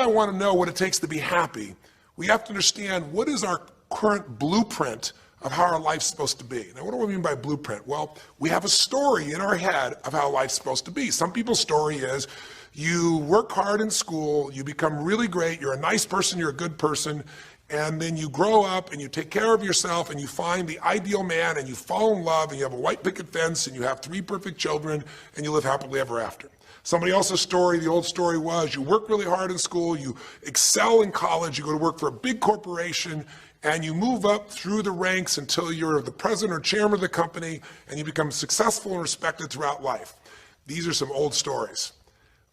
I want to know what it takes to be happy, we have to understand what is our current blueprint of how our life's supposed to be. Now, what do I mean by blueprint? Well, we have a story in our head of how life's supposed to be. Some people's story is you work hard in school, you become really great, you're a nice person, you're a good person, and then you grow up and you take care of yourself and you find the ideal man and you fall in love and you have a white picket fence and you have 3 perfect children and you live happily ever after. Somebody else's story, the old story was you work really hard in school, you excel in college, you go to work for a big corporation, and you move up through the ranks until you're the president or chairman of the company and you become successful and respected throughout life. These are some old stories.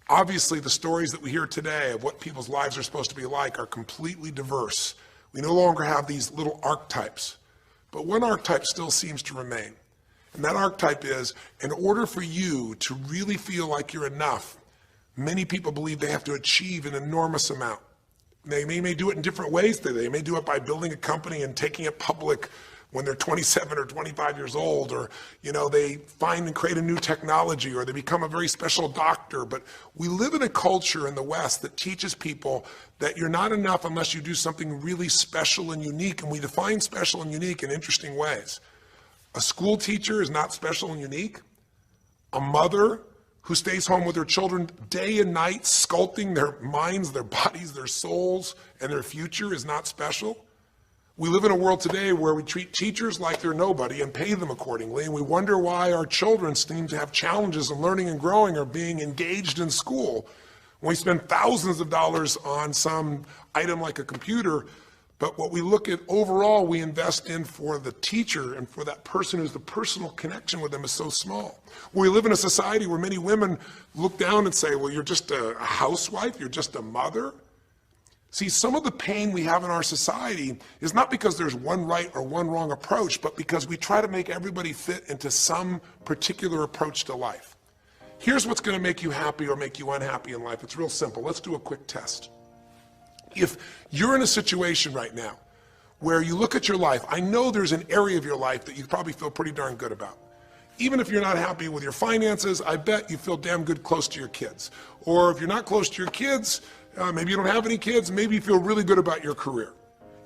Obviously, the stories that we hear today of what people's lives are supposed to be like are completely diverse. We no longer have these little archetypes, but one archetype still seems to remain. And that archetype is, in order for you to really feel like you're enough, many people believe they have to achieve an enormous amount. They may do it in different ways. They may do it by building a company and taking it public when they're 27 or 25 years old, or they find and create a new technology, or they become a very special doctor. But we live in a culture in the West that teaches people that you're not enough unless you do something really special and unique, and we define special and unique in interesting ways. A school teacher is not special and unique. A mother who stays home with her children day and night, sculpting their minds, their bodies, their souls, and their future is not special. We live in a world today where we treat teachers like they're nobody and pay them accordingly, and we wonder why our children seem to have challenges in learning and growing or being engaged in school. When we spend thousands of dollars on some item like a computer, but what we look at overall, we invest in for the teacher and for that person who's the personal connection with them is so small. We live in a society where many women look down and say, well, you're just a housewife, you're just a mother. See, some of the pain we have in our society is not because there's one right or one wrong approach, but because we try to make everybody fit into some particular approach to life. Here's what's going to make you happy or make you unhappy in life. It's real simple. Let's do a quick test. If you're in a situation right now where you look at your life, I know there's an area of your life that you probably feel pretty darn good about. Even if you're not happy with your finances, I bet you feel damn good close to your kids. Or if you're not close to your kids, maybe you don't have any kids, maybe you feel really good about your career.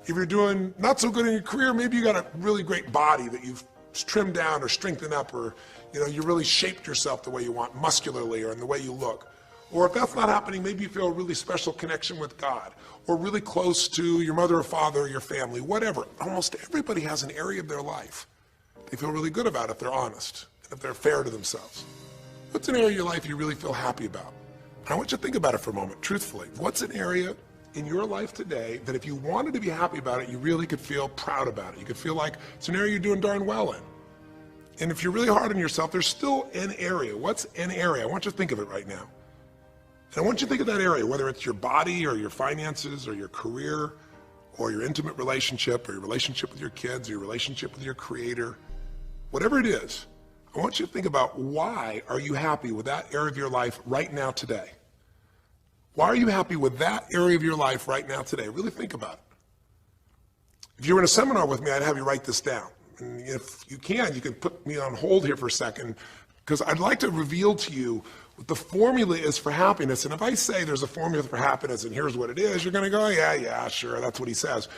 If you're doing not so good in your career, maybe you got a really great body that you've trimmed down or strengthened up, or you really shaped yourself the way you want, muscularly, or in the way you look. Or if that's not happening, maybe you feel a really special connection with God, or really close to your mother or father or your family, whatever. Almost everybody has an area of their life they feel really good about if they're honest, and if they're fair to themselves. What's an area of your life you really feel happy about? I want you to think about it for a moment, truthfully. What's an area in your life today that if you wanted to be happy about it, you really could feel proud about it? You could feel like it's an area you're doing darn well in. And if you're really hard on yourself, there's still an area. What's an area? I want you to think of it right now. And I want you to think of that area, whether it's your body or your finances or your career or your intimate relationship or your relationship with your kids or your relationship with your creator, whatever it is. I want you to think about, why are you happy with that area of your life right now today? Why are you happy with that area of your life right now today? Really think about it. If you were in a seminar with me, I'd have you write this down. And if you can put me on hold here for a second, because I'd like to reveal to you what the formula is for happiness. And if I say there's a formula for happiness and here's what it is, you're going to go, yeah, sure, that's what he says.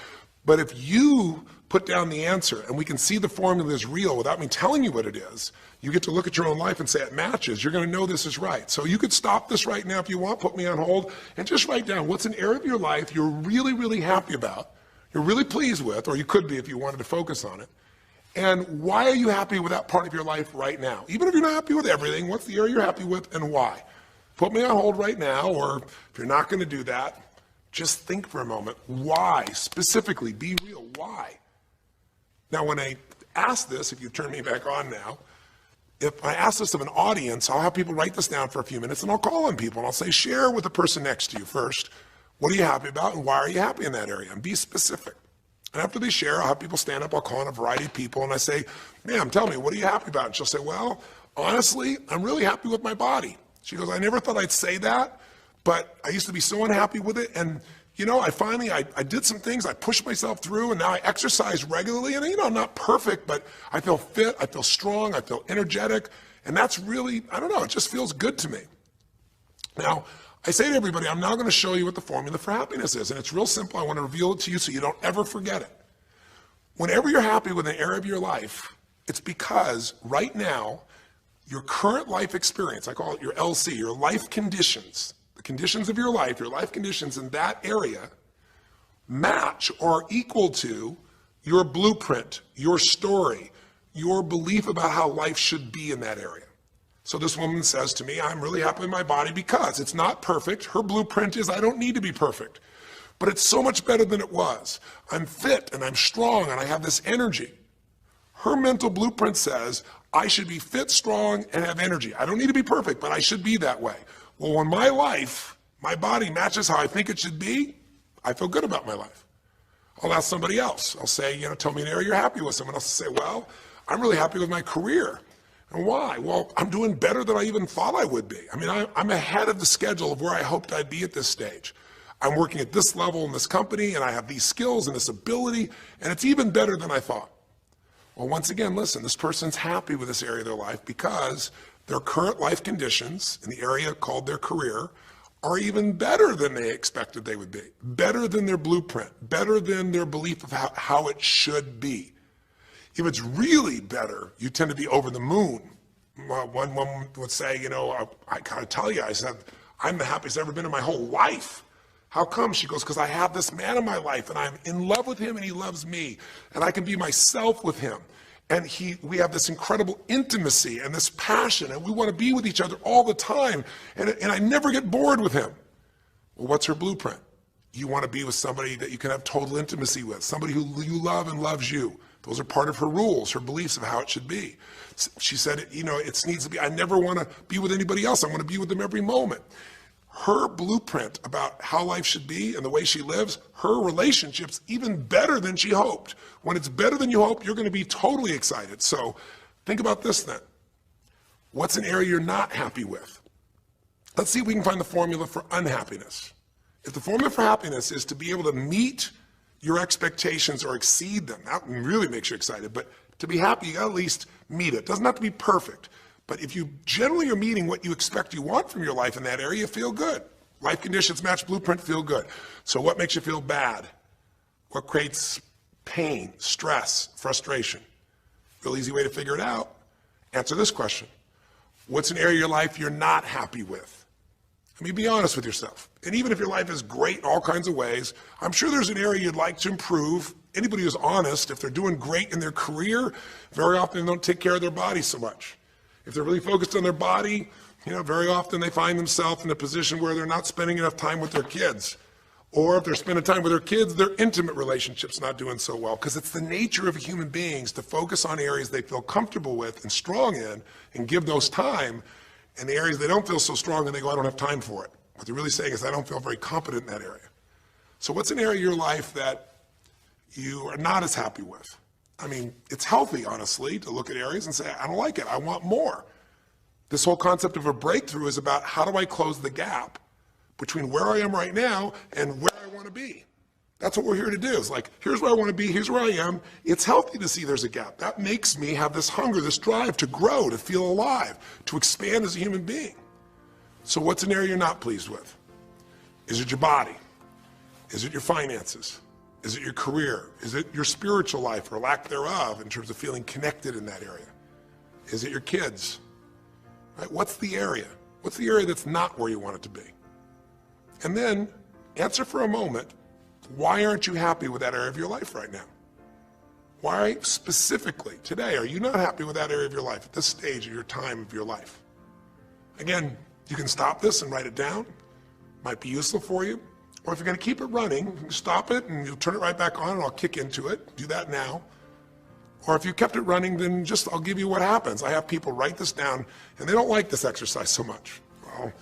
But if you put down the answer and we can see the formula is real without me telling you what it is, you get to look at your own life and say it matches, you're going to know this is right. So you could stop this right now if you want, put me on hold, and just write down what's an area of your life you're really, really happy about, you're really pleased with, or you could be if you wanted to focus on it. And why are you happy with that part of your life right now? Even if you're not happy with everything, what's the area you're happy with and why? Put me on hold right now, or if you're not going to do that, just think for a moment. Why? Specifically, be real. Why? Now, when I ask this, if you turn me back on now, if I ask this of an audience, I'll have people write this down for a few minutes, and I'll call on people, and I'll say, share with the person next to you first. What are you happy about, and why are you happy in that area? And be specific. And after they share, I'll have people stand up, I'll call on a variety of people, and I say, ma'am, tell me, what are you happy about? And she'll say, well, honestly, I'm really happy with my body. She goes, I never thought I'd say that, but I used to be so unhappy with it, and I did some things, I pushed myself through, and now I exercise regularly, and I'm not perfect, but I feel fit, I feel strong, I feel energetic, and that's really, it just feels good to me. Now, I say to everybody, I'm now going to show you what the formula for happiness is. And it's real simple. I want to reveal it to you so you don't ever forget it. Whenever you're happy with an area of your life, it's because right now, your current life experience, I call it your LC, your life conditions, the conditions of your life conditions in that area match or equal to your blueprint, your story, your belief about how life should be in that area. So this woman says to me, I'm really happy with my body because it's not perfect. Her blueprint is I don't need to be perfect, but it's so much better than it was. I'm fit and I'm strong and I have this energy. Her mental blueprint says I should be fit, strong, and have energy. I don't need to be perfect, but I should be that way. Well, when my life, my body matches how I think it should be, I feel good about my life. I'll ask somebody else. I'll say, tell me an area you're happy with. Someone else will say, well, I'm really happy with my career. And why? Well, I'm doing better than I even thought I would be. I mean, I'm ahead of the schedule of where I hoped I'd be at this stage. I'm working at this level in this company, and I have these skills and this ability, and it's even better than I thought. Well, once again, listen, this person's happy with this area of their life because their current life conditions in the area called their career are even better than they expected they would be, better than their blueprint, better than their belief of how it should be. If it's really better, you tend to be over the moon. One woman would say, I gotta tell you, I said, I'm the happiest I've ever been in my whole life. How come? She goes, because I have this man in my life and I'm in love with him and he loves me and I can be myself with him. And we have this incredible intimacy and this passion and we want to be with each other all the time and I never get bored with him. Well, what's her blueprint? You want to be with somebody that you can have total intimacy with, somebody who you love and loves you. Those are part of her rules, her beliefs of how it should be. She said, it needs to be, I never want to be with anybody else. I want to be with them every moment. Her blueprint about how life should be and the way she lives, her relationship's even better than she hoped. When it's better than you hope, you're going to be totally excited. So think about this then. What's an area you're not happy with? Let's see if we can find the formula for unhappiness. If the formula for happiness is to be able to meet your expectations or exceed them, that really makes you excited, but to be happy, you gotta at least meet it. It doesn't have to be perfect, but if you generally are meeting what you expect you want from your life in that area, you feel good. Life conditions match blueprint, feel good. So what makes you feel bad? What creates pain, stress, frustration? Real easy way to figure it out. Answer this question. What's an area of your life you're not happy with? I mean, be honest with yourself. And even if your life is great in all kinds of ways, I'm sure there's an area you'd like to improve. Anybody who's honest, if they're doing great in their career, very often they don't take care of their body so much. If they're really focused on their body, very often they find themselves in a position where they're not spending enough time with their kids. Or if they're spending time with their kids, their intimate relationship's not doing so well. Because it's the nature of human beings to focus on areas they feel comfortable with and strong in and give those time. And the areas they don't feel so strong and they go, I don't have time for it. What they're really saying is I don't feel very competent in that area. So what's an area of your life that you are not as happy with? I mean, it's healthy, honestly, to look at areas and say, I don't like it, I want more. This whole concept of a breakthrough is about how do I close the gap between where I am right now and where I want to be. That's what we're here to do. It's like, here's where I want to be, here's where I am. It's healthy to see there's a gap. That makes me have this hunger, this drive to grow, to feel alive, to expand as a human being. So what's an area you're not pleased with? Is it your body? Is it your finances? Is it your career? Is it your spiritual life or lack thereof in terms of feeling connected in that area? Is it your kids? Right? What's the area? What's the area that's not where you want it to be? And then answer for a moment, why aren't you happy with that area of your life right now? Why specifically today are you not happy with that area of your life at this stage of your time of your life? Again, you can stop this and write it down. Might be useful for you. Or if you're going to keep it running, you can stop it and you'll turn it right back on and I'll kick into it. Do that now. Or if you kept it running, then I'll give you what happens. I have people write this down and they don't like this exercise so much. Well,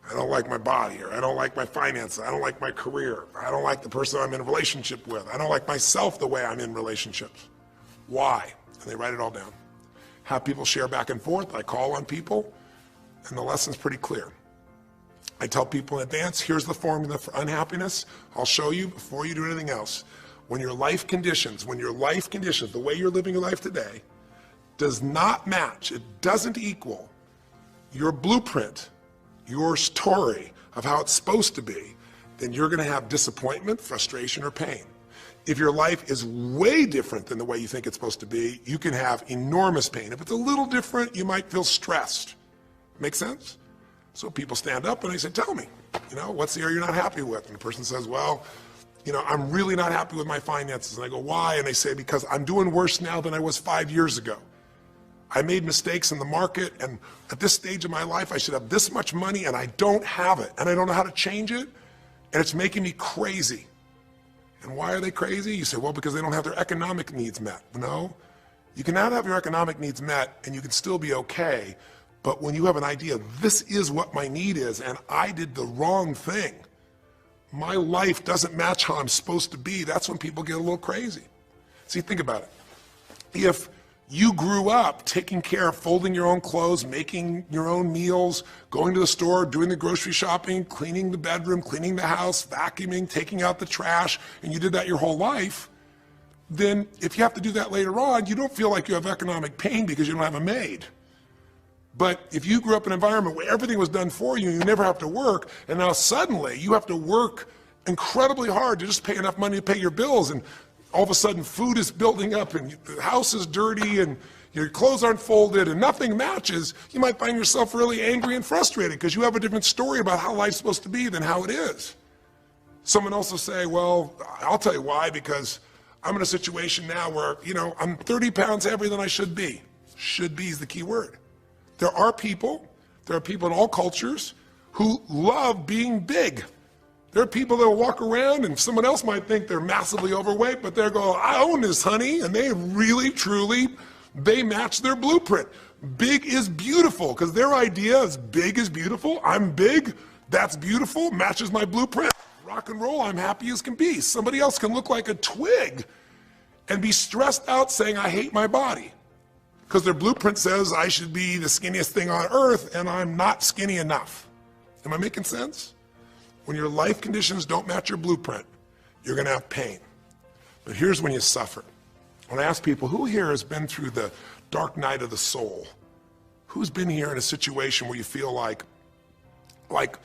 I don't like my body, or I don't like my finances, I don't like my career, I don't like the person I'm in a relationship with, I don't like myself the way I'm in relationships. Why? And they write it all down. Have people share back and forth. I call on people, and the lesson's pretty clear. I tell people in advance, here's the formula for unhappiness. I'll show you before you do anything else. When your life conditions, the way you're living your life today, does not match, it doesn't equal your blueprint, your story of how it's supposed to be, then you're going to have disappointment, frustration, or pain. If your life is way different than the way you think it's supposed to be, you can have enormous pain. If it's a little different, you might feel stressed. Make sense? So people stand up and they say, tell me, what's the area you're not happy with? And the person says, well, I'm really not happy with my finances. And I go, why? And they say, because I'm doing worse now than I was 5 years ago. I made mistakes in the market, and at this stage of my life, I should have this much money, and I don't have it, and I don't know how to change it, and it's making me crazy. And why are they crazy? You say, well, because they don't have their economic needs met. No, you can not have your economic needs met, and you can still be okay, but when you have an idea, this is what my need is, and I did the wrong thing, my life doesn't match how I'm supposed to be, that's when people get a little crazy. See, think about it. If you grew up taking care of folding your own clothes, making your own meals, going to the store, doing the grocery shopping, cleaning the bedroom, cleaning the house, vacuuming, taking out the trash, and you did that your whole life, then if you have to do that later on, you don't feel like you have economic pain because you don't have a maid. But if you grew up in an environment where everything was done for you, you never have to work, and now suddenly you have to work incredibly hard to just pay enough money to pay your bills, and all of a sudden food is building up and the house is dirty and your clothes aren't folded and nothing matches, you might find yourself really angry and frustrated because you have a different story about how life's supposed to be than how it is. Someone else will say, well, I'll tell you why, because I'm in a situation now where, I'm 30 pounds heavier than I should be. Should be is the key word. There are people in all cultures who love being big. There are people that will walk around and someone else might think they're massively overweight, but they're going, I own this, honey, and they really, truly, they match their blueprint. Big is beautiful, because their idea is big is beautiful. I'm big, that's beautiful, matches my blueprint. Rock and roll, I'm happy as can be. Somebody else can look like a twig and be stressed out saying, I hate my body, because their blueprint says I should be the skinniest thing on earth, and I'm not skinny enough. Am I making sense? When your life conditions don't match your blueprint, you're going to have pain. But here's when you suffer. When I ask people, who here has been through the dark night of the soul? Who's been here in a situation where you feel like life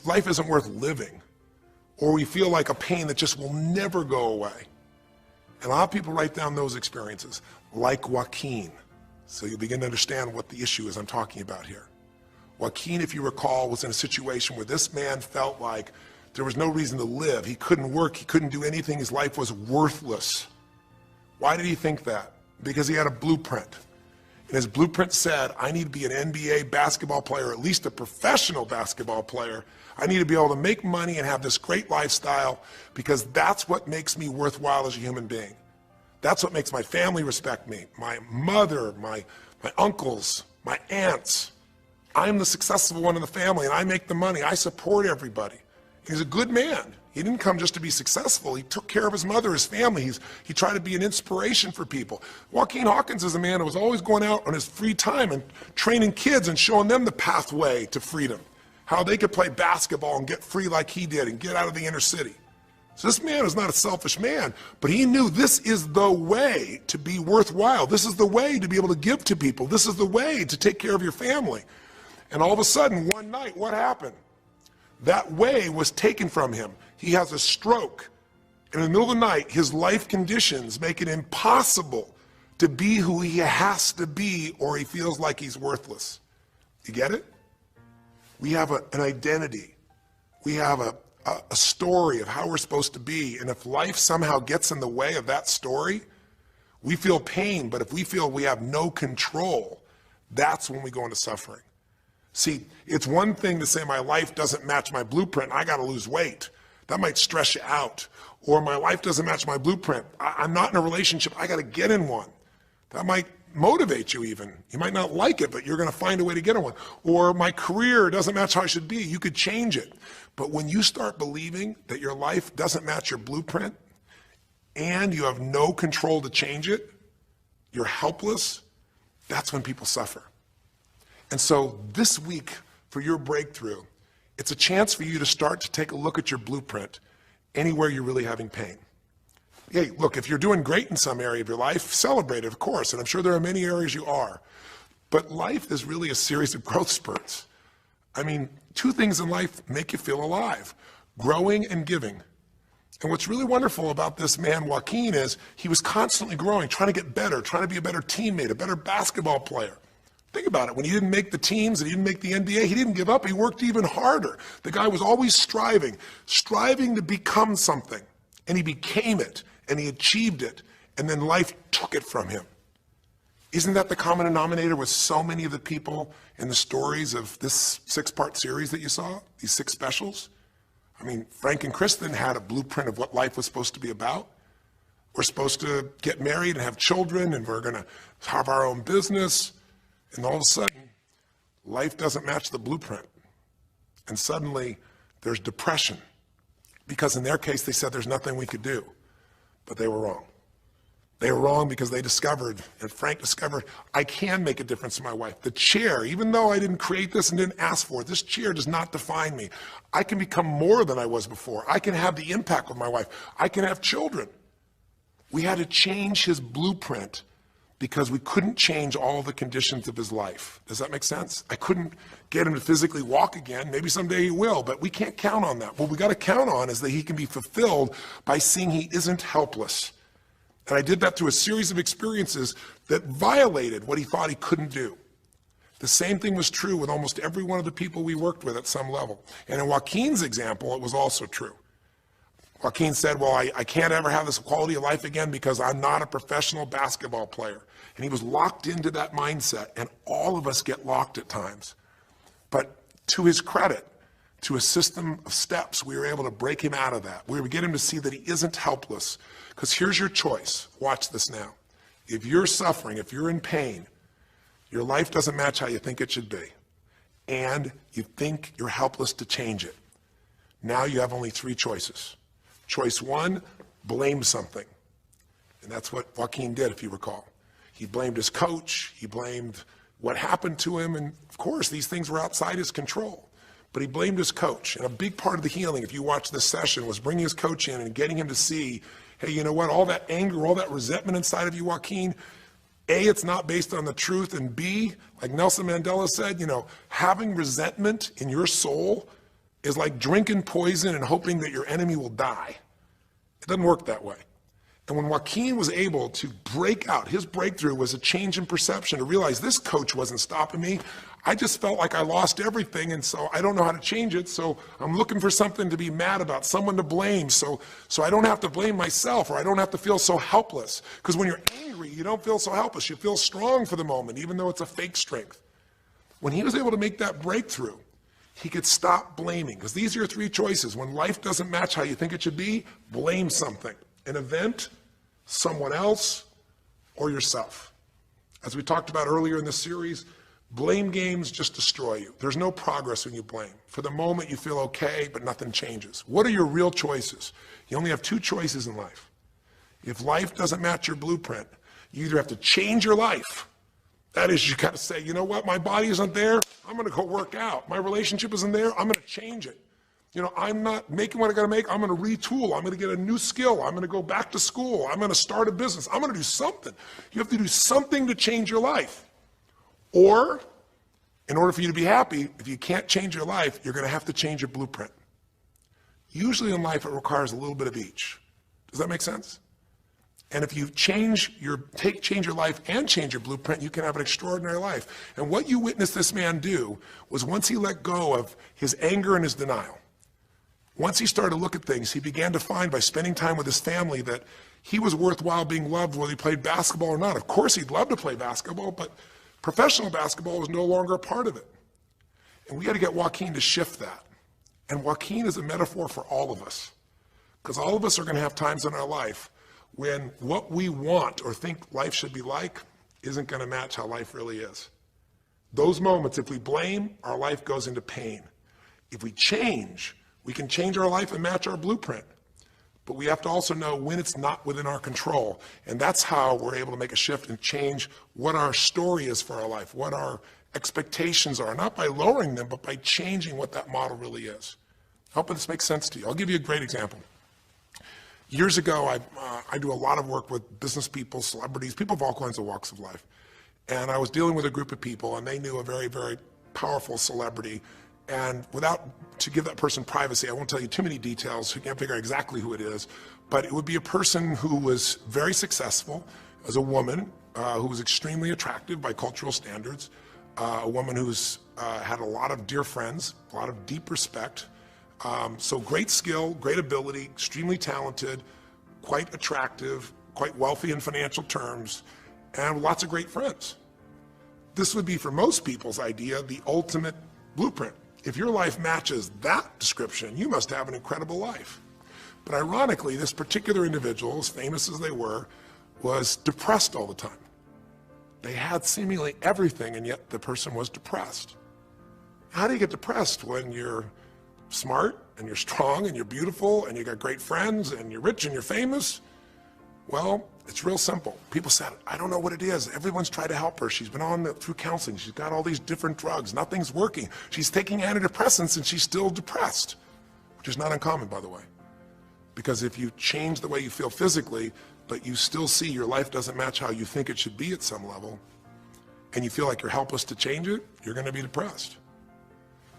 isn't worth living, or we feel like a pain that just will never go away? And a lot of people write down those experiences, like Joaquin. So you'll begin to understand what the issue is I'm talking about here. Joaquin, if you recall, was in a situation where this man felt like there was no reason to live. He couldn't work, he couldn't do anything, his life was worthless. Why did he think that? Because he had a blueprint. And his blueprint said, I need to be an NBA basketball player, at least a professional basketball player. I need to be able to make money and have this great lifestyle, because that's what makes me worthwhile as a human being. That's what makes my family respect me, my mother, my uncles, my aunts. I'm the successful one in the family, and I make the money. I support everybody. He's a good man. He didn't come just to be successful. He took care of his mother, his family. He tried to be an inspiration for people. Joaquin Hawkins is a man who was always going out on his free time and training kids and showing them the pathway to freedom, how they could play basketball and get free like he did and get out of the inner city. So this man is not a selfish man, but he knew this is the way to be worthwhile. This is the way to be able to give to people. This is the way to take care of your family. And all of a sudden, one night, what happened? That way was taken from him. He has a stroke. And in the middle of the night, his life conditions make it impossible to be who he has to be, or he feels like he's worthless. You get it? We have an identity. We have a story of how we're supposed to be. And if life somehow gets in the way of that story, we feel pain. But if we feel we have no control, that's when we go into suffering. See, it's one thing to say my life doesn't match my blueprint, I got to lose weight. That might stress you out. Or my life doesn't match my blueprint, I'm not in a relationship, I got to get in one. That might motivate you even. You might not like it, but you're going to find a way to get in one. Or my career doesn't match how I should be, you could change it. But when you start believing that your life doesn't match your blueprint and you have no control to change it, you're helpless, that's when people suffer. And so this week, for your breakthrough, it's a chance for you to start to take a look at your blueprint anywhere you're really having pain. Hey, look, if you're doing great in some area of your life, celebrate it, of course, and I'm sure there are many areas you are. But life is really a series of growth spurts. I mean, two things in life make you feel alive: growing and giving. And what's really wonderful about this man, Joaquin, is he was constantly growing, trying to get better, trying to be a better teammate, a better basketball player. Think about it. When he didn't make the teams and he didn't make the NBA, he didn't give up. He worked even harder. The guy was always striving to become something. And he became it, and he achieved it, and then life took it from him. Isn't that the common denominator with so many of the people in the stories of this 6-part series that you saw, these 6 specials? I mean, Frank and Kristen had a blueprint of what life was supposed to be about. We're supposed to get married and have children, and we're going to have our own business. And all of a sudden, life doesn't match the blueprint. And suddenly, there's depression. Because in their case, they said there's nothing we could do. But they were wrong. They were wrong because they discovered, and Frank discovered, I can make a difference in my wife. The chair, even though I didn't create this and didn't ask for it, this chair does not define me. I can become more than I was before. I can have the impact with my wife. I can have children. We had to change his blueprint because we couldn't change all the conditions of his life. Does that make sense? I couldn't get him to physically walk again. Maybe someday he will, but we can't count on that. What we got to count on is that he can be fulfilled by seeing he isn't helpless. And I did that through a series of experiences that violated what he thought he couldn't do. The same thing was true with almost every one of the people we worked with at some level. And in Joaquin's example, it was also true. Joaquin said, well, I can't ever have this quality of life again because I'm not a professional basketball player. And he was locked into that mindset, and all of us get locked at times. But to his credit, to a system of steps, we were able to break him out of that. We were getting him to see that he isn't helpless. Because here's your choice. Watch this now. If you're suffering, if you're in pain, your life doesn't match how you think it should be, and you think you're helpless to change it, now you have only 3 choices. Choice 1, blame something. And that's what Joaquin did, if you recall. He blamed his coach. He blamed what happened to him. And of course, these things were outside his control. But he blamed his coach. And a big part of the healing, if you watch this session, was bringing his coach in and getting him to see, hey, you know what, all that anger, all that resentment inside of you, Joaquin, A, it's not based on the truth, and B, like Nelson Mandela said, you know, having resentment in your soul is like drinking poison and hoping that your enemy will die. It doesn't work that way. And when Joaquin was able to break out, his breakthrough was a change in perception, to realize this coach wasn't stopping me. I just felt like I lost everything, and so I don't know how to change it, so I'm looking for something to be mad about, someone to blame, so I don't have to blame myself, or I don't have to feel so helpless. Because when you're angry, you don't feel so helpless. You feel strong for the moment, even though it's a fake strength. When he was able to make that breakthrough, he could stop blaming, because these are your 3 choices. When life doesn't match how you think it should be, blame something. An event, someone else, or yourself. As we talked about earlier in the series, blame games just destroy you. There's no progress when you blame. For the moment, you feel okay, but nothing changes. What are your real choices? You only have 2 choices in life. If life doesn't match your blueprint, you either have to change your life. That is, you got to say, you know what, my body isn't there, I'm going to go work out. My relationship isn't there, I'm going to change it. You know, I'm not making what I got to make, I'm going to retool, I'm going to get a new skill, I'm going to go back to school, I'm going to start a business, I'm going to do something. You have to do something to change your life. Or, in order for you to be happy, if you can't change your life, you're going to have to change your blueprint. Usually in life, it requires a little bit of each. Does that make sense? And if you change your life and change your blueprint, you can have an extraordinary life. And what you witnessed this man do was, once he let go of his anger and his denial, once he started to look at things, he began to find, by spending time with his family, that he was worthwhile being loved whether he played basketball or not. Of course, he'd love to play basketball, but professional basketball was no longer a part of it. And we got to get Joaquin to shift that. And Joaquin is a metaphor for all of us, because all of us are going to have times in our life when what we want or think life should be like isn't going to match how life really is. Those moments, if we blame, our life goes into pain. If we change, we can change our life and match our blueprint. But we have to also know when it's not within our control. And that's how we're able to make a shift and change what our story is for our life, what our expectations are, not by lowering them, but by changing what that model really is. I hope this makes sense to you. I'll give you a great example. Years ago, I do a lot of work with business people, celebrities, people of all kinds of walks of life. And I was dealing with a group of people, and they knew a very, very powerful celebrity. And to give that person privacy, I won't tell you too many details, so you can't figure out exactly who it is, but it would be a person who was very successful as a woman, who was extremely attractive by cultural standards, a woman who's had a lot of dear friends, a lot of deep respect, so great skill, great ability, extremely talented, quite attractive, quite wealthy in financial terms, and lots of great friends. This would be, for most people's idea, the ultimate blueprint. If your life matches that description, you must have an incredible life. But ironically, this particular individual, as famous as they were, was depressed all the time. They had seemingly everything, and yet the person was depressed. How do you get depressed when you're smart, and you're strong, and you're beautiful, and you got great friends, and you're rich, and you're famous? Well, it's real simple. People said, I don't know what it is. Everyone's tried to help her. She's been through counseling. She's got all these different drugs. Nothing's working. She's taking antidepressants and she's still depressed, which is not uncommon, by the way. Because if you change the way you feel physically, but you still see your life doesn't match how you think it should be at some level, and you feel like you're helpless to change it, you're going to be depressed.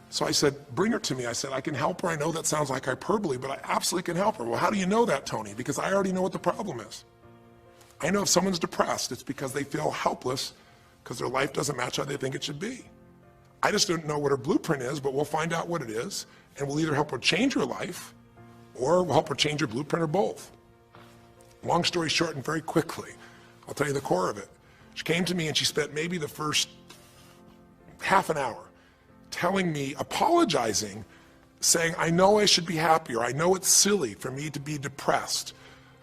So I said, bring her to me. I said, I can help her. I know that sounds like hyperbole, but I absolutely can help her. Well, how do you know that, Tony? Because I already know what the problem is. I know if someone's depressed, it's because they feel helpless because their life doesn't match how they think it should be. I just don't know what her blueprint is, but we'll find out what it is, and we'll either help her change her life or we'll help her change her blueprint, or both. Long story short, and very quickly, I'll tell you the core of it. She came to me and she spent maybe the first half an hour telling me, apologizing, saying, I know I should be happier. I know it's silly for me to be depressed.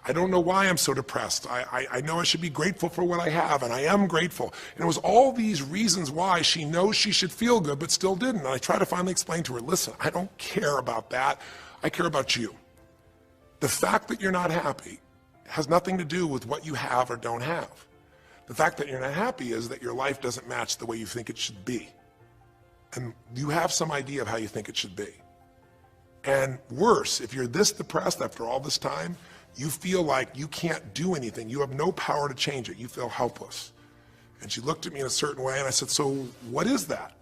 I don't know why I'm so depressed. I know I should be grateful for what I have, and I am grateful. And it was all these reasons why she knows she should feel good, but still didn't. And I tried to finally explain to her, listen, I don't care about that. I care about you. The fact that you're not happy has nothing to do with what you have or don't have. The fact that you're not happy is that your life doesn't match the way you think it should be. And you have some idea of how you think it should be. And worse, if you're this depressed after all this time, you feel like you can't do anything. You have no power to change it. You feel helpless. And she looked at me in a certain way, and I said, so what is that?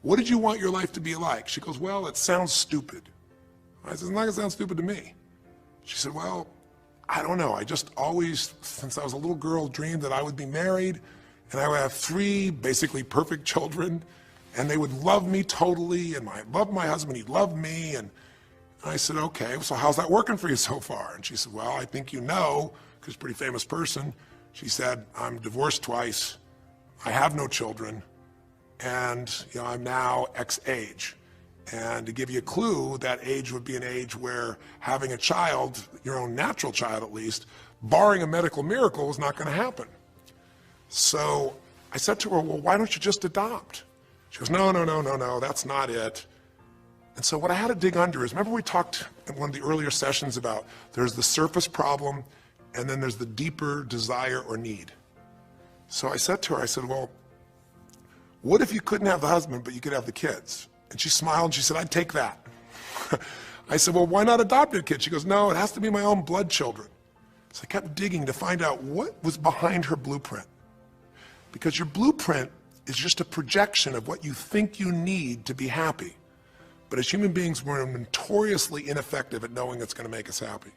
What did you want your life to be like? She goes, well, it sounds stupid. I said, it's not going to sound stupid to me. She said, well, I don't know. I just always, since I was a little girl, dreamed that I would be married, and I would have 3 basically perfect children, and they would love me totally, and I loved my husband, he'd love me, and I said, okay, so how's that working for you so far? And she said, well, I think you know, because she's a pretty famous person. She said, I'm divorced twice, I have no children, and I'm now X age. And to give you a clue, that age would be an age where having a child, your own natural child at least, barring a medical miracle, is not going to happen. So I said to her, well, why don't you just adopt? She goes, no, that's not it. And so what I had to dig under is, remember we talked in one of the earlier sessions about there's the surface problem and then there's the deeper desire or need. So I said to her, I said, well, what if you couldn't have the husband but you could have the kids? And she smiled and she said, I'd take that. I said, well, why not adopt a kid? She goes, no, it has to be my own blood children. So I kept digging to find out what was behind her blueprint. Because your blueprint is just a projection of what you think you need to be happy. But as human beings, we're notoriously ineffective at knowing it's going to make us happy.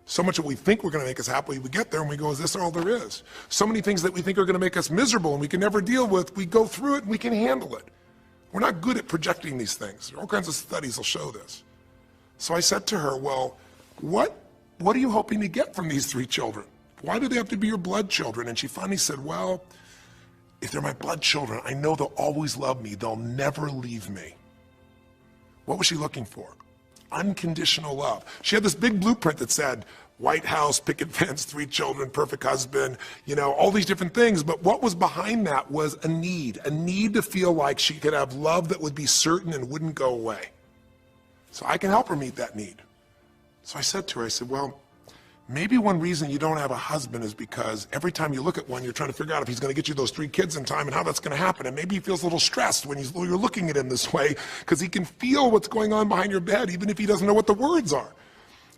So much that we think we're going to make us happy, we get there and we go, is this all there is? So many things that we think are going to make us miserable and we can never deal with, we go through it and we can handle it. We're not good at projecting these things. All kinds of studies will show this. So I said to her, well, what are you hoping to get from these 3 children? Why do they have to be your blood children? And she finally said, well, if they're my blood children, I know they'll always love me. They'll never leave me. What was she looking for? Unconditional love. She had this big blueprint that said, White House, picket fence, 3 children, perfect husband, all these different things. But what was behind that was a need to feel like she could have love that would be certain and wouldn't go away. So I can help her meet that need. So I said to her, I said, well, maybe one reason you don't have a husband is because every time you look at one, you're trying to figure out if he's going to get you those 3 kids in time and how that's going to happen. And maybe he feels a little stressed when you're looking at him this way because he can feel what's going on behind your bed, even if he doesn't know what the words are.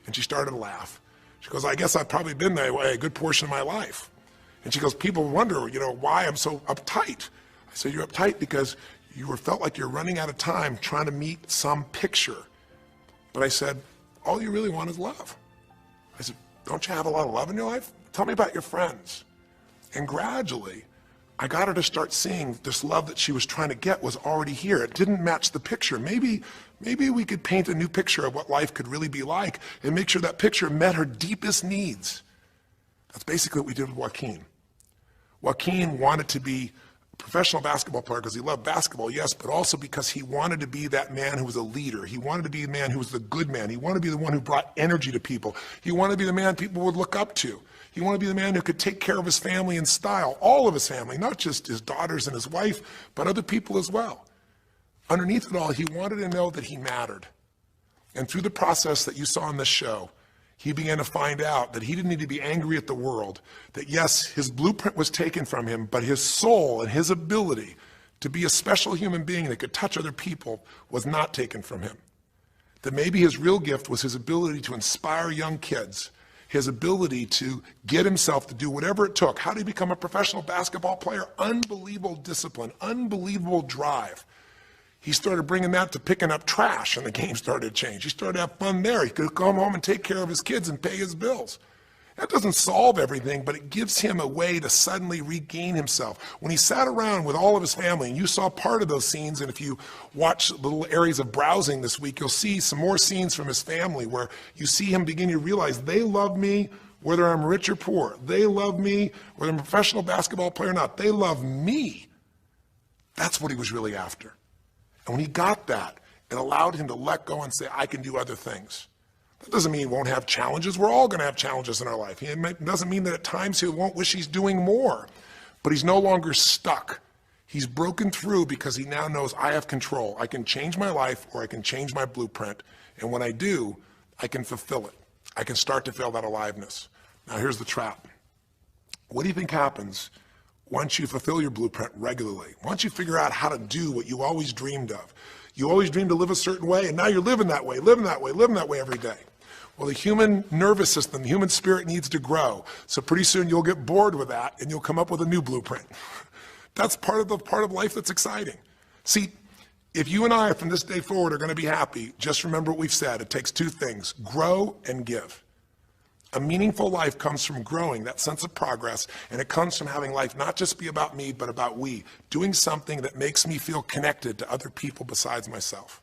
And she started to laugh. She goes, I guess I've probably been that way a good portion of my life. And she goes, people wonder, why I'm so uptight. I said, you're uptight because you felt like you're running out of time trying to meet some picture. But I said, all you really want is love. I said, don't you have a lot of love in your life? Tell me about your friends. And gradually, I got her to start seeing this love that she was trying to get was already here. It didn't match the picture. Maybe we could paint a new picture of what life could really be like and make sure that picture met her deepest needs. That's basically what we did with Joaquin. Joaquin wanted to be a professional basketball player because he loved basketball, yes, but also because he wanted to be that man who was a leader. He wanted to be the man who was the good man. He wanted to be the one who brought energy to people. He wanted to be the man people would look up to. He wanted to be the man who could take care of his family in style, all of his family, not just his daughters and his wife, but other people as well. Underneath it all, he wanted to know that he mattered. And through the process that you saw in this show, he began to find out that he didn't need to be angry at the world, that yes, his blueprint was taken from him, but his soul and his ability to be a special human being that could touch other people was not taken from him. That maybe his real gift was his ability to inspire young kids, his ability to get himself to do whatever it took. How did he become a professional basketball player? Unbelievable discipline, unbelievable drive. He started bringing that to picking up trash, and the game started to change. He started to have fun there. He could come home and take care of his kids and pay his bills. That doesn't solve everything, but it gives him a way to suddenly regain himself. When he sat around with all of his family, and you saw part of those scenes, and if you watch little areas of browsing this week, you'll see some more scenes from his family where you see him begin to realize they love me whether I'm rich or poor. They love me whether I'm a professional basketball player or not. They love me. That's what he was really after. And when he got that, it allowed him to let go and say, I can do other things. That doesn't mean he won't have challenges. We're all going to have challenges in our life. It doesn't mean that at times he won't wish he's doing more, but he's no longer stuck. He's broken through because he now knows I have control. I can change my life or I can change my blueprint. And when I do, I can fulfill it. I can start to feel that aliveness. Now here's the trap. What do you think happens once you fulfill your blueprint regularly? Once you figure out how to do what you always dreamed of? You always dreamed to live a certain way, and now you're living that way, living that way, living that way every day. Well, the human nervous system, the human spirit needs to grow. So pretty soon you'll get bored with that, and you'll come up with a new blueprint. That's part of life that's exciting. See, if you and I from this day forward are going to be happy, just remember what we've said. It takes two things: grow and give. A meaningful life comes from growing, that sense of progress, and it comes from having life not just be about me, but about we, doing something that makes me feel connected to other people besides myself.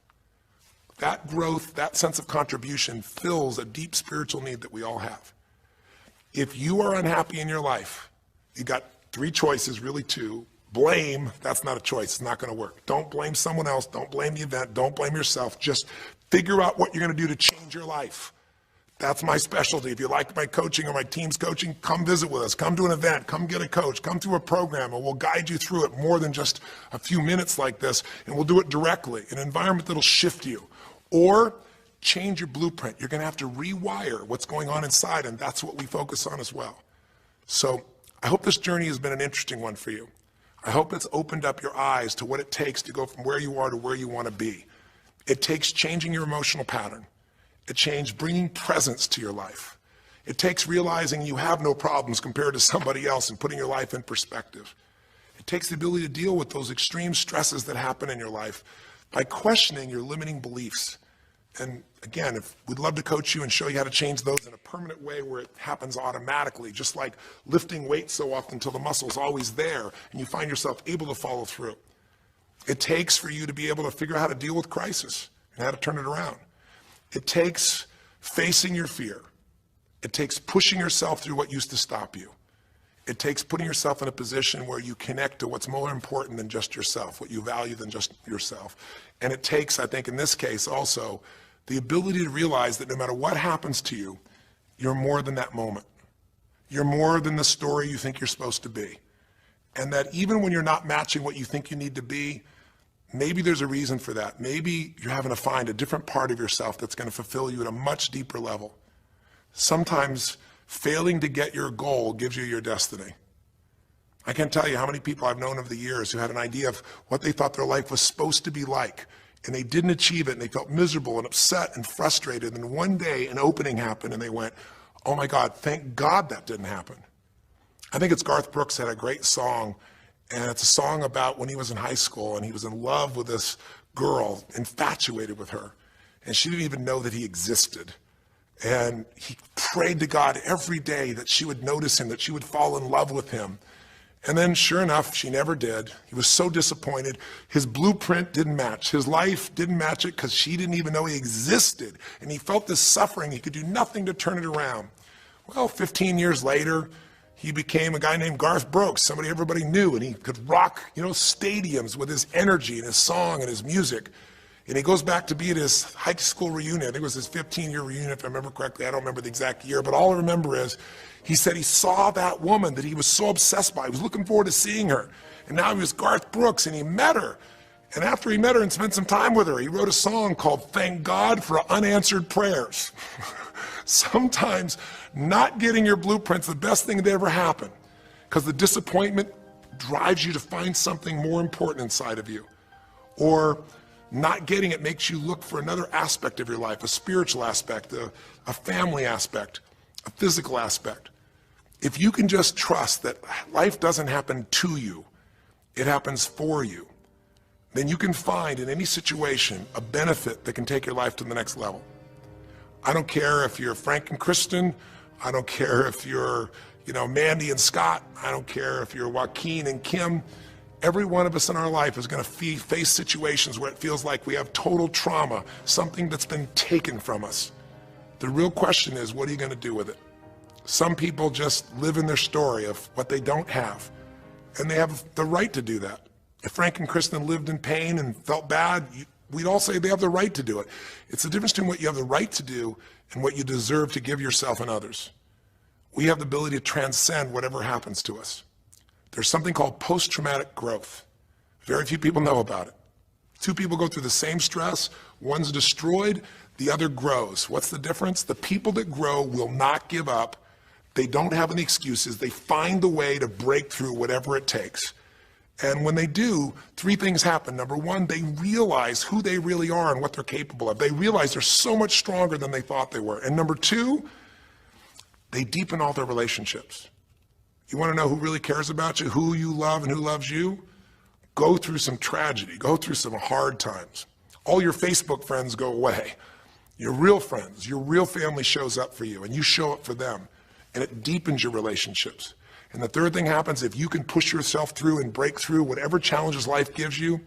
That growth, that sense of contribution fills a deep spiritual need that we all have. If you are unhappy in your life, you got three choices, really two. Blame, that's not a choice, it's not going to work. Don't blame someone else, don't blame the event, don't blame yourself. Just figure out what you're going to do to change your life. That's my specialty. If you like my coaching or my team's coaching, come visit with us. Come to an event. Come get a coach. Come through a program, and we'll guide you through it more than just a few minutes like this, and we'll do it directly, an environment that'll shift you. Or change your blueprint. You're going to have to rewire what's going on inside, and that's what we focus on as well. So I hope this journey has been an interesting one for you. I hope it's opened up your eyes to what it takes to go from where you are to where you want to be. It takes changing your emotional pattern. It takes bringing presence to your life. It takes realizing you have no problems compared to somebody else and putting your life in perspective. It takes the ability to deal with those extreme stresses that happen in your life by questioning your limiting beliefs. And again, we'd love to coach you and show you how to change those in a permanent way where it happens automatically, just like lifting weights so often until the muscle's always there and you find yourself able to follow through. It takes for you to be able to figure out how to deal with crisis and how to turn it around. It takes facing your fear. It takes pushing yourself through what used to stop you. It takes putting yourself in a position where you connect to what's more important than just yourself, what you value than just yourself. And it takes, I think in this case also, the ability to realize that no matter what happens to you, you're more than that moment. You're more than the story you think you're supposed to be. And that even when you're not matching what you think you need to be, maybe there's a reason for that. Maybe you're having to find a different part of yourself that's going to fulfill you at a much deeper level. Sometimes failing to get your goal gives you your destiny. I can't tell you how many people I've known over the years who had an idea of what they thought their life was supposed to be like, and they didn't achieve it, and they felt miserable and upset and frustrated, and one day an opening happened, and they went, oh my God, thank God that didn't happen. I think it's Garth Brooks had a great song, And it's a song about when he was in high school and he was in love with this girl, infatuated with her. And she didn't even know that he existed. And he prayed to God every day that she would notice him, that she would fall in love with him. And then sure enough, she never did. He was so disappointed. His blueprint didn't match. His life didn't match it because she didn't even know he existed. And he felt this suffering. He could do nothing to turn it around. Well, 15 years later, he became a guy named Garth Brooks, somebody everybody knew, and he could rock, stadiums with his energy and his song and his music. And he goes back to be at his high school reunion. I think it was his 15-year reunion, if I remember correctly. I don't remember the exact year, but all I remember is he said he saw that woman that he was so obsessed by. He was looking forward to seeing her. And now he was Garth Brooks, and he met her. And after he met her and spent some time with her, he wrote a song called Thank God for Unanswered Prayers. Sometimes not getting your blueprint's the best thing that ever happened, because the disappointment drives you to find something more important inside of you. Or not getting it makes you look for another aspect of your life, a spiritual aspect, a family aspect, a physical aspect. If you can just trust that life doesn't happen to you, it happens for you, then you can find in any situation a benefit that can take your life to the next level. I don't care if you're Frank and Kristen. I don't care if you're, Mandy and Scott. I don't care if you're Joaquin and Kim. Every one of us in our life is going to face situations where it feels like we have total trauma, something that's been taken from us. The real question is, what are you going to do with it? Some people just live in their story of what they don't have, and they have the right to do that. If Frank and Kristen lived in pain and felt bad, we'd all say they have the right to do it. It's the difference between what you have the right to do and what you deserve to give yourself and others. We have the ability to transcend whatever happens to us. There's something called post-traumatic growth. Very few people know about it. Two people go through the same stress, one's destroyed, the other grows. What's the difference? The people that grow will not give up. They don't have any excuses. They find the way to break through whatever it takes. And when they do, three things happen. Number one, they realize who they really are and what they're capable of. They realize they're so much stronger than they thought they were. And number two, they deepen all their relationships. You want to know who really cares about you, who you love and who loves you? Go through some tragedy, go through some hard times. All your Facebook friends go away. Your real friends, your real family shows up for you, and you show up for them, and it deepens your relationships. And the third thing happens, if you can push yourself through and break through whatever challenges life gives you,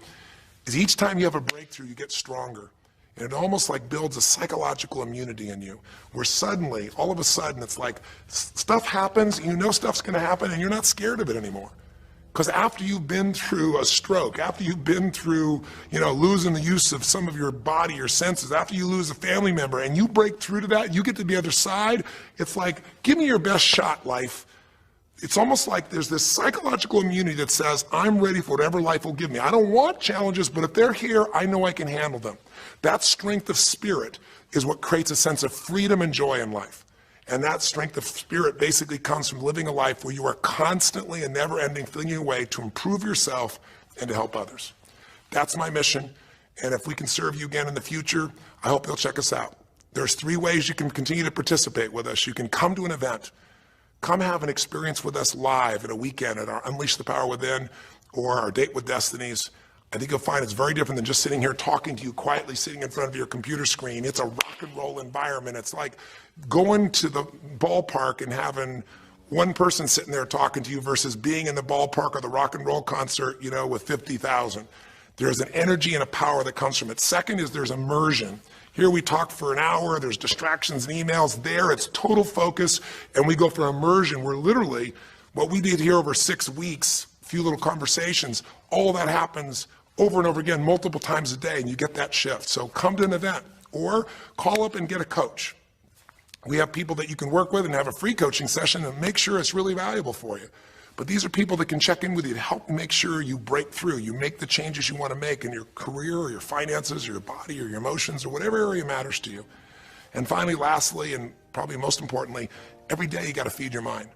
is each time you have a breakthrough, you get stronger. And it almost like builds a psychological immunity in you, where suddenly, all of a sudden, it's like stuff happens, you know stuff's gonna happen, and you're not scared of it anymore. Because after you've been through a stroke, after you've been through, losing the use of some of your body or senses, after you lose a family member, and you break through to that, you get to the other side, it's like, give me your best shot, life. It's almost like there's this psychological immunity that says, I'm ready for whatever life will give me. I don't want challenges, but if they're here, I know I can handle them. That strength of spirit is what creates a sense of freedom and joy in life. And that strength of spirit basically comes from living a life where you are constantly and never-ending thinking a way to improve yourself and to help others. That's my mission, and if we can serve you again in the future, I hope you'll check us out. There's three ways you can continue to participate with us. You can come to an event, come have an experience with us live at a weekend at our Unleash the Power Within or our Date with Destinies. I think you'll find it's very different than just sitting here talking to you quietly, sitting in front of your computer screen. It's a rock and roll environment. It's like going to the ballpark and having one person sitting there talking to you versus being in the ballpark or the rock and roll concert, with 50,000. There's an energy and a power that comes from it. Second is there's immersion. Here we talk for an hour, there's distractions and emails. There it's total focus, and we go for immersion where literally what we did here over 6 weeks, a few little conversations, all that happens over and over again, multiple times a day, and you get that shift. So come to an event or call up and get a coach. We have people that you can work with and have a free coaching session and make sure it's really valuable for you. But these are people that can check in with you to help make sure you break through, you make the changes you want to make in your career or your finances or your body or your emotions or whatever area matters to you. And finally, lastly, and probably most importantly, every day you got to feed your mind.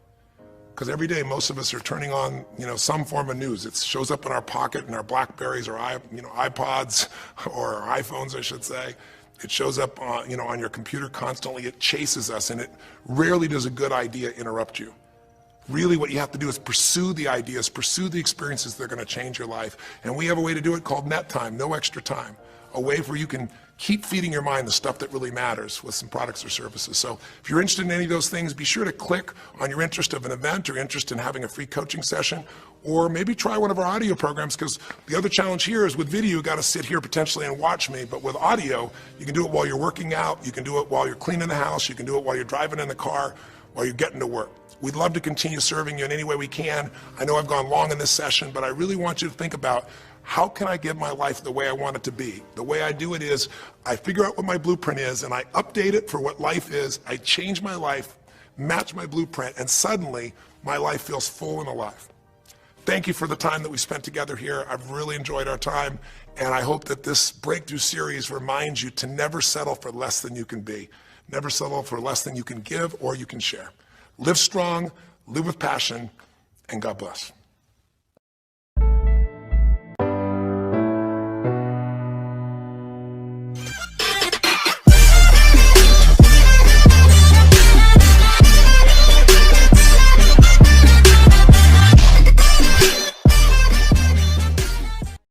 Because every day most of us are turning on, some form of news. It shows up in our pocket, in our Blackberries or iPods or our iPhones, I should say. It shows up on your computer constantly. It chases us, and it rarely does a good idea interrupt you. Really what you have to do is pursue the ideas, pursue the experiences that are going to change your life. And we have a way to do it called net time, no extra time. A way where you can keep feeding your mind the stuff that really matters with some products or services. So if you're interested in any of those things, be sure to click on your interest of an event or interest in having a free coaching session, or maybe try one of our audio programs, because the other challenge here is with video, you got to sit here potentially and watch me, but with audio, you can do it while you're working out, you can do it while you're cleaning the house, you can do it while you're driving in the car, while you're getting to work. We'd love to continue serving you in any way we can. I know I've gone long in this session, but I really want you to think about, how can I get my life the way I want it to be? The way I do it is I figure out what my blueprint is and I update it for what life is. I change my life, match my blueprint, and suddenly my life feels full and alive. Thank you for the time that we spent together here. I've really enjoyed our time, and I hope that this breakthrough series reminds you to never settle for less than you can be. Never settle for less than you can give or you can share. Live strong, live with passion, and God bless.